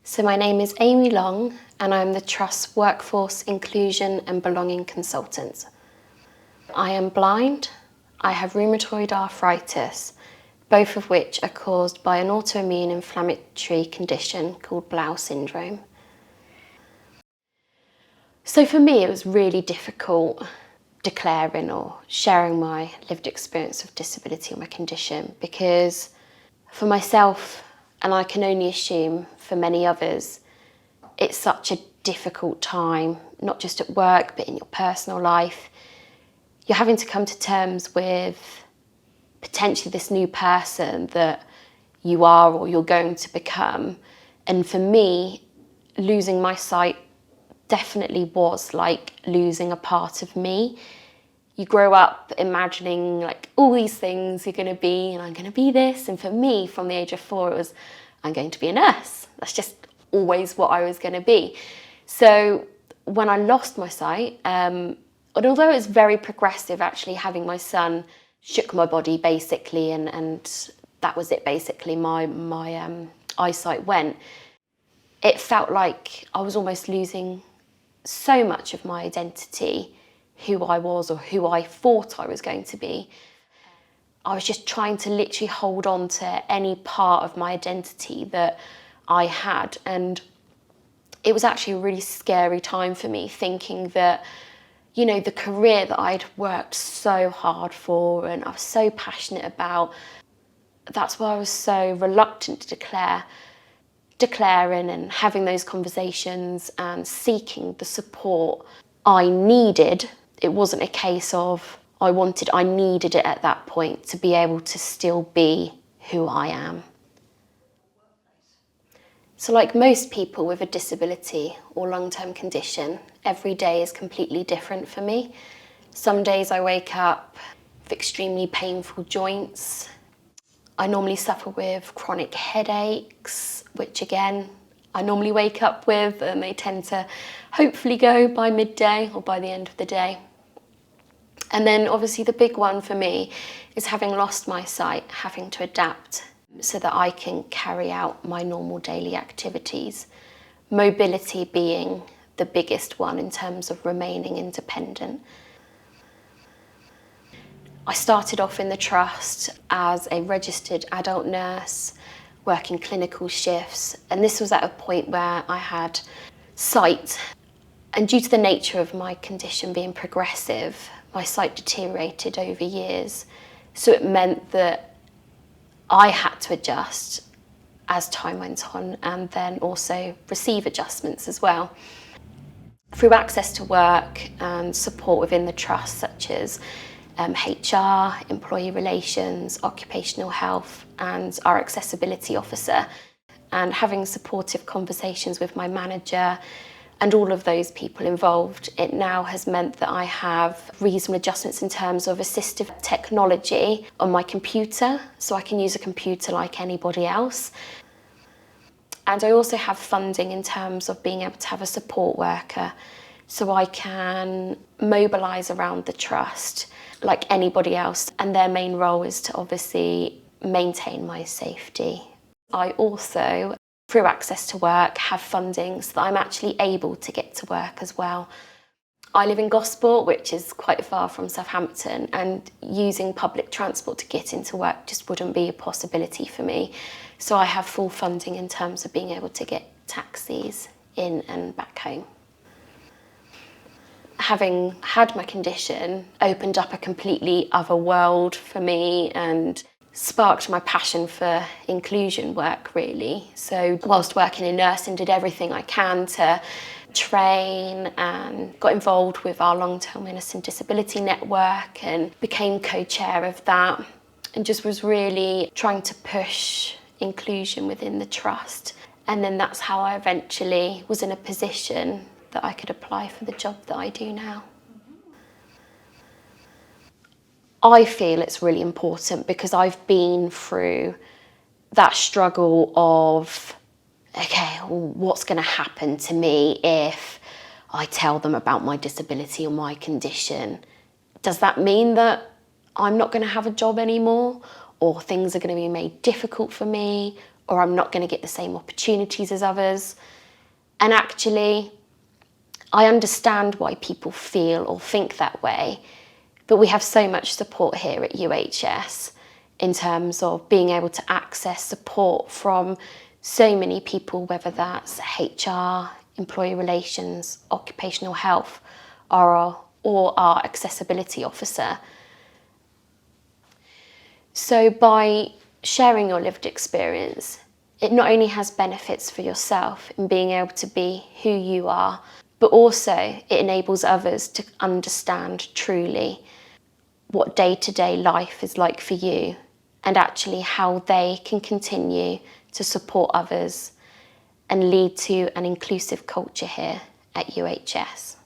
So my name is Amy Long and I'm the Trust's Workforce Inclusion and Belonging Consultant. I am blind, I have rheumatoid arthritis, both of which are caused by an autoimmune inflammatory condition called Blau syndrome. So for me it was really difficult declaring or sharing my lived experience of disability or my condition, because for myself, and I can only assume for many others, it's such a difficult time, not just at work, but in your personal life. You're having to come to terms with potentially this new person that you are or you're going to become. And for me, losing my sight definitely was like losing a part of me. You grow up imagining like all these things you're going to be, and I'm going to be this. And for me, from the age of 4, it was, I'm going to be a nurse. That's just always what I was going to be. So when I lost my sight, and although it was very progressive, actually having my son shook my body basically, and that was it basically, my eyesight went. It felt like I was almost losing so much of my identity, who I was or who I thought I was going to be. I was just trying to literally hold on to any part of my identity that I had. And it was actually a really scary time for me, thinking that, you know, the career that I'd worked so hard for and I was so passionate about, that's why I was so reluctant to declaring and having those conversations and seeking the support I needed. It wasn't a case of I needed it at that point to be able to still be who I am. So like most people with a disability or long-term condition, every day is completely different for me. Some days I wake up with extremely painful joints. I normally suffer with chronic headaches, which again, I normally wake up with, and they tend to hopefully go by midday or by the end of the day. And then obviously the big one for me is having lost my sight, having to adapt so that I can carry out my normal daily activities. Mobility being the biggest one in terms of remaining independent. I started off in the Trust as a registered adult nurse, working clinical shifts, and this was at a point where I had sight, and due to the nature of my condition being progressive, my sight deteriorated over years. So it meant that I had to adjust as time went on, and then also receive adjustments as well. Through access to work and support within the Trust, such as HR, employee relations, occupational health, and our accessibility officer, and having supportive conversations with my manager and all of those people involved, it now has meant that I have reasonable adjustments in terms of assistive technology on my computer, so I can use a computer like anybody else. And I also have funding in terms of being able to have a support worker, so I can mobilise around the Trust like anybody else, and their main role is to obviously maintain my safety. I also, through access to work, have funding so that I'm actually able to get to work as well. I live in Gosport, which is quite far from Southampton, and using public transport to get into work just wouldn't be a possibility for me. So I have full funding in terms of being able to get taxis in and back home. Having had my condition opened up a completely other world for me and sparked my passion for inclusion work, really. So whilst working in nursing, did everything I can to train and got involved with our long-term illness and disability network and became co-chair of that, and just was really trying to push inclusion within the Trust. And then that's how I eventually was in a position that I could apply for the job that I do now. I feel it's really important because I've been through that struggle of, okay, what's going to happen to me if I tell them about my disability or my condition? Does that mean that I'm not going to have a job anymore, or things are going to be made difficult for me, or I'm not going to get the same opportunities as others. And actually, I understand why people feel or think that way, but we have so much support here at UHS in terms of being able to access support from so many people, whether that's HR, employee relations, occupational health, or our accessibility officer. So by sharing your lived experience, it not only has benefits for yourself in being able to be who you are, but also it enables others to understand truly what day-to-day life is like for you, and actually how they can continue to support others and lead to an inclusive culture here at UHS.